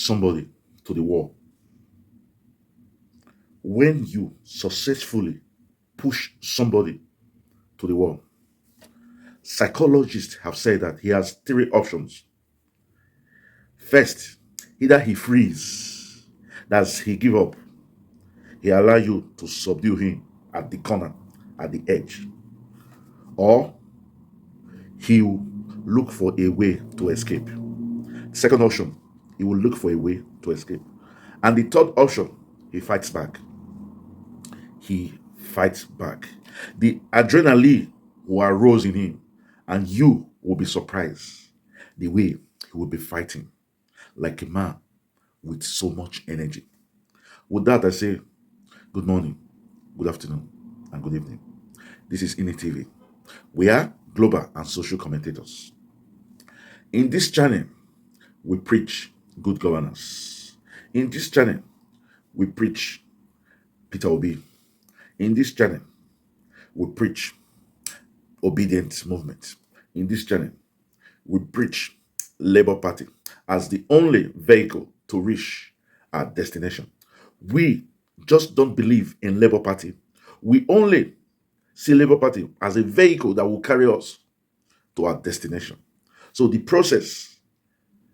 somebody to the wall, when you successfully push somebody to the wall, psychologists have said that he has three options. First, either he freeze, that's he give up, he allow you to subdue him at the corner, at the edge, or he will look for a way to escape. Second option, he will look for a way to escape. And the third option, he fights back. He fights back. The adrenaline will arouse in him, and you will be surprised the way he will be fighting like a man with so much energy. With that, I say good morning, good afternoon, and good evening. This is INI TV. We are global and social commentators. In this channel, we preach good governance. In this channel, we preach Peter Obi. In this channel, we preach obedient movement. In this channel, we preach Labour Party as the only vehicle to reach our destination. We just don't believe in Labour Party. We only see Labour Party as a vehicle that will carry us to our destination. So the process,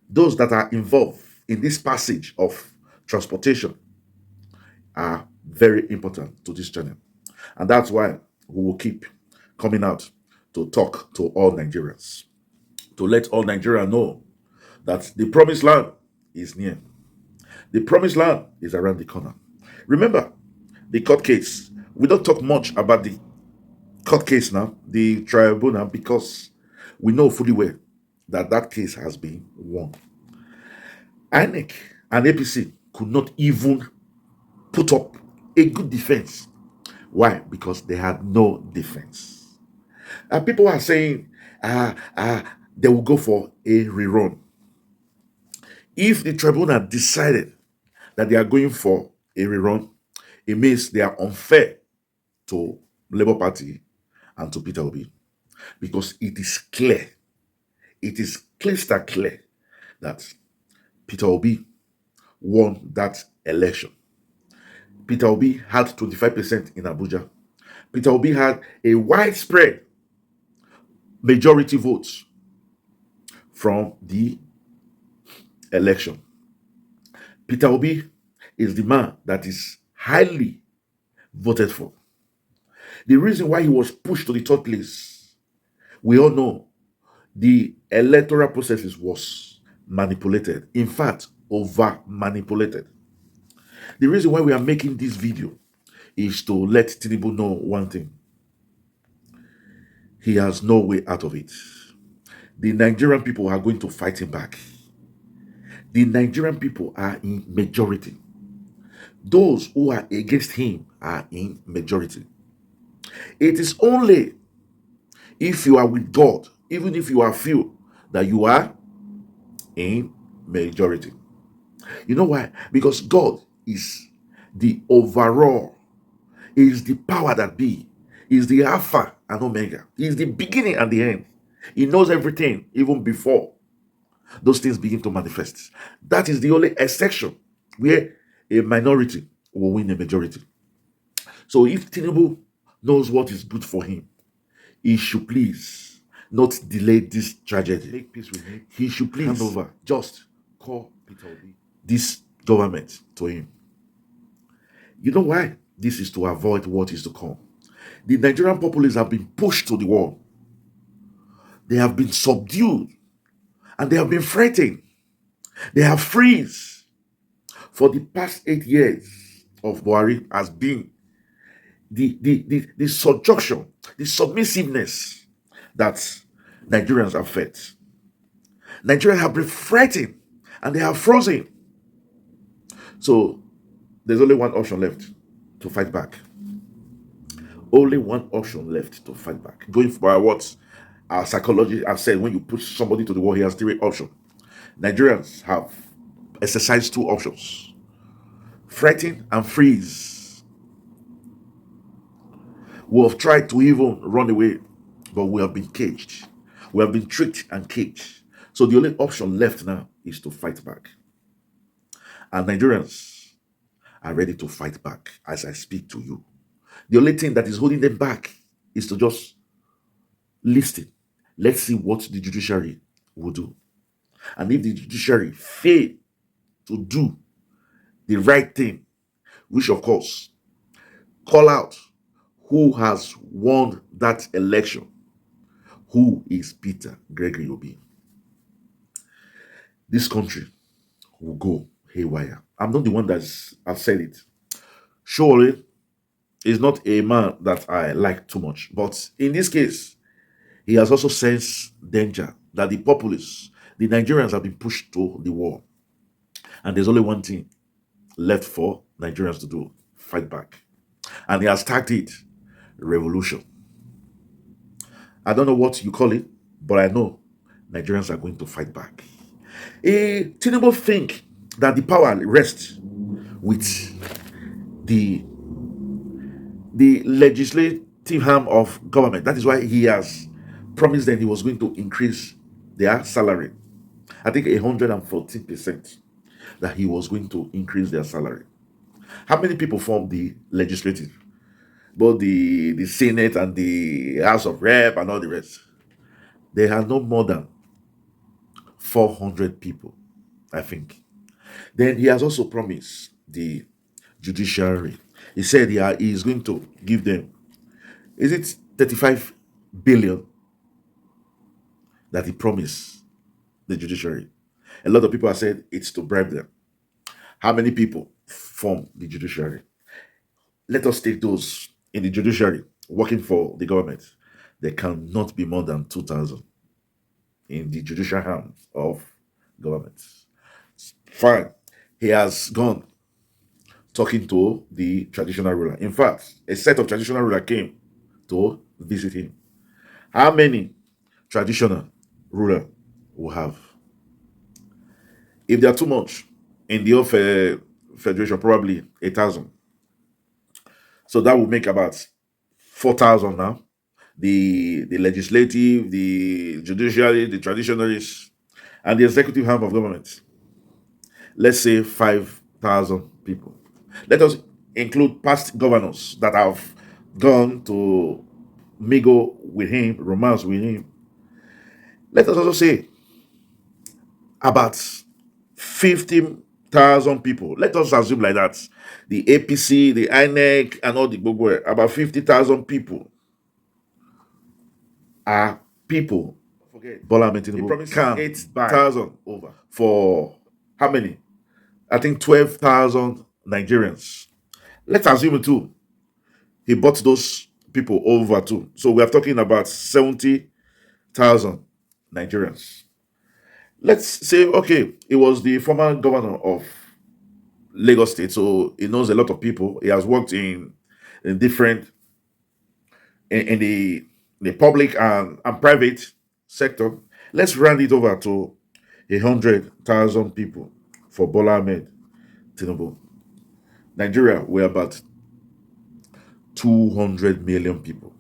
those that are involved in this passage of transportation are very important to this channel. And that's why we will keep coming out to talk to all Nigerians, to let all Nigerians know that the promised land is near. The promised land is around the corner. Remember, the court case. We don't talk much about the court case now, the tribunal, because we know fully well that that case has been won. INEC and APC could not even put up a good defense. Why? Because they had no defense. People are saying they will go for a rerun. If the tribunal decided that they are going for a rerun, it means they are unfair to Labour Party and to Peter Obi, because it is clear, it is crystal clear that Peter Obi won that election. Peter Obi had 25% in Abuja. Peter Obi had a widespread majority votes from the election. Peter Obi is the man that is highly voted for. The reason why he was pushed to the third place, we all know the electoral processes was manipulated. In fact, over manipulated. The reason why we are making this video is to let Tinubu know one thing. He has no way out of it. The Nigerian people are going to fight him back. The Nigerian people are in majority. Those who are against him are in majority. It is only if you are with God, even if you are few, that you are in majority. You know why? Because God is the overall, He is the power that be, He is the Alpha and Omega. He is the beginning and the end. He knows everything even before those things begin to manifest. That is the only exception where a minority will win a majority. So if Tinubu knows what is good for him, he should please not delay this tragedy. Make peace with him. He should please hand over, just call Peter Obi, this government to him. You know why? This is to avoid what is to come. The Nigerian populace have been pushed to the wall. They have been subdued and they have been frightened. They have freeze. For the past 8 years of Buhari has been the subjection, the submissiveness that Nigerians have felt. Nigerians have been frightened and they have frozen. So there's only one option left: to fight back. Only one option left: to fight back. Going by what our psychologists have said, when you push somebody to the wall, he has three options. Nigerians have exercised two options: frighten and freeze. We have tried to even run away, but we have been caged. We have been tricked and caged. So the only option left now is to fight back. And Nigerians are ready to fight back as I speak to you. The only thing that is holding them back is to just listen. Let's see what the judiciary will do. And if the judiciary fail to do the right thing, which of course call out who has won that election, who is Peter Gregory Obi, this country will go haywire. I'm not the one that's I've said it. Surely is not a man that I like too much, but in this case, he has also sensed danger that the populace, the Nigerians have been pushed to the wall. And there's only one thing left for Nigerians to do: fight back. And he has tagged it revolution. I don't know what you call it, but I know Nigerians are going to fight back. Tinubu think that the power rests with the legislative arm of government. That is why he has promised them he was going to increase their salary. I think 114% that he was going to increase their salary. How many people form the legislative? Both the Senate and the House of Rep and all the rest. They have no more than 400 people, I think. Then he has also promised the judiciary. He said he is going to give them, is it 35 billion that he promised the judiciary? A lot of people have said it's to bribe them. How many people form the judiciary? Let us take those in the judiciary working for the government. There cannot be more than 2,000 in the judicial arm of government. Fine. He has gone talking to the traditional ruler. In fact, a set of traditional ruler came to visit him. How many traditional ruler will have? If they are too much in the of federation, probably 1,000. So that will make about 4,000 now. The legislative, the judiciary, the traditionalists, and the executive arm of government. Let's say 5,000 people. Let us include past governors that have gone to mingle with him, romance with him. Let us also say about 15,000 people. Let us assume like that. The APC, the INEC, and all the Gbogbo, about 50,000 people are people. Forget Bola Ahmed Tinubu can 8,000 over for how many? I think 12,000 Nigerians. Let's assume it too. He bought those people over too. So we are talking about 70,000 Nigerians. Let's say, okay, he was the former governor of Lagos State, so he knows a lot of people. He has worked in different in the public and private sector. Let's round it over to 100,000 people for Bola Ahmed Tinubu. Nigeria, we're about 200 million people.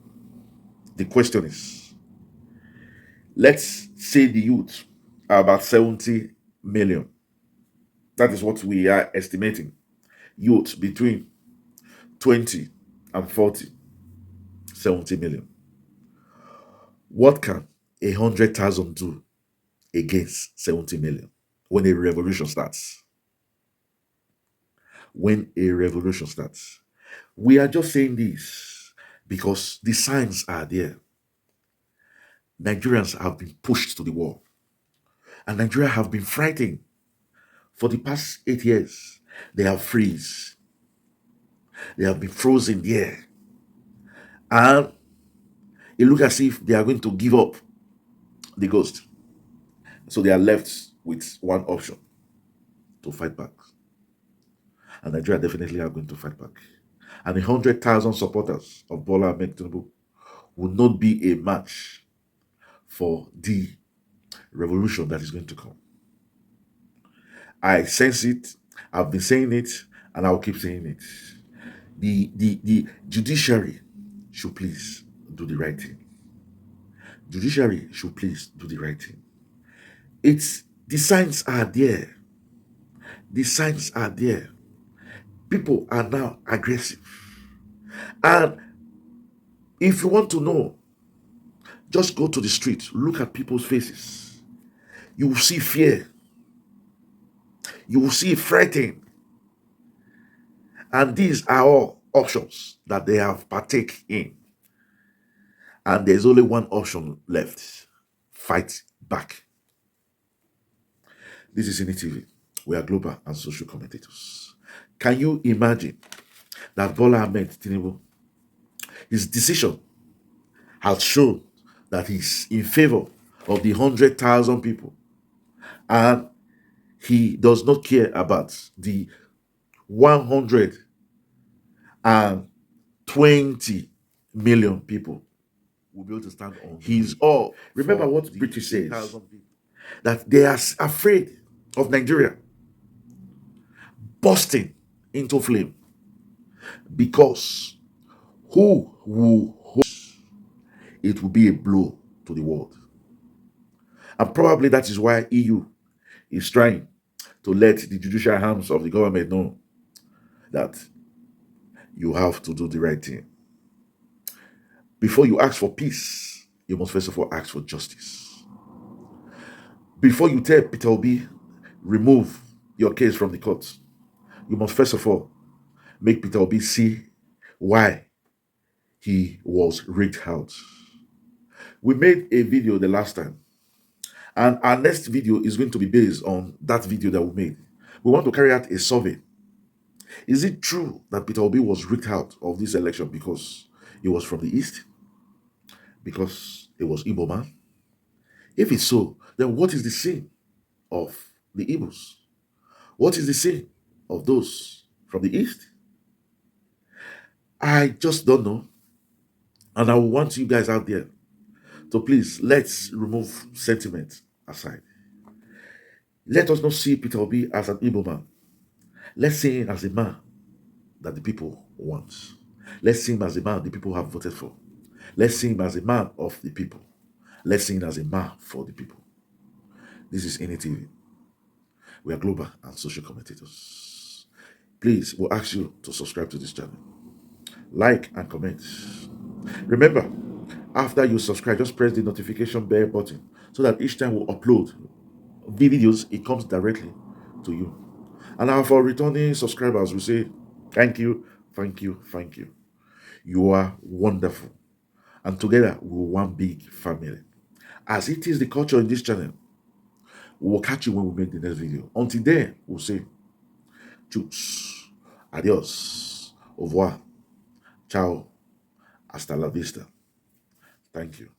The question is, let's say the youth are about 70 million. That is what we are estimating. Youth between 20 and 40, 70 million. What can 100,000 do against 70 million when a revolution starts? When a revolution starts. We are just saying this because the signs are there. Nigerians have been pushed to the wall, and Nigeria have been frightened for the past 8 years. They have freeze. They have been frozen there. And it looks as if they are going to give up the ghost. So they are left with one option: to fight back. And Nigeria definitely are going to fight back. And 100,000 supporters of Bola Ahmed Tinubu will not be a match for the revolution that is going to come. I sense it. I've been saying it, and I'll keep saying it. The judiciary should please do the right thing. Judiciary should please do the right thing. It's the signs are there. The signs are there. People are now aggressive. And if you want to know, just go to the street, look at people's faces. You will see fear. You will see frightened. And these are all options that they have partake in. And there's only one option left: fight back. This is TV. We are global and social commentators. Can you imagine that Bola Ahmed Tinubu, his decision has shown that he's in favor of the 100,000 people, and he does not care about the 120 million people will be able to stand on. He's all. Remember what British says, that they are afraid of Nigeria bursting into flame, because who will host it will be a blow to the world. And probably that is why EU is trying to let the judicial arms of the government know that you have to do the right thing. Before you ask for peace, you must first of all ask for justice. Before you tell Peter Obi, remove your case from the court, you must first of all make Peter Obi see why he was rigged out. We made a video the last time, and our next video is going to be based on that video that we made. We want to carry out a survey. Is it true that Peter Obi was rigged out of this election because he was from the East? Because it was Igbo man? If it's so, then what is the sin of the Igbos? What is the sin of those from the East? I just don't know. And I want you guys out there to please, let's remove sentiment aside. Let us not see Peter Obi as an Igbo man. Let's see him as a man that the people want. Let's see him as a man the people have voted for. Let's see him as a man of the people. Let's see him as a man for the people. This is TV. We are global and social commentators. Please, we'll ask you to subscribe to this channel. Like and comment. Remember, after you subscribe, just press the notification bell button so that each time we upload videos, it comes directly to you. And now for returning subscribers, we say thank you, thank you, thank you. You are wonderful. And together, we're one big family. As it is the culture in this channel, we'll catch you when we make the next video. Until then, we'll say, choose, adios, au revoir, ciao, hasta la vista. Thank you.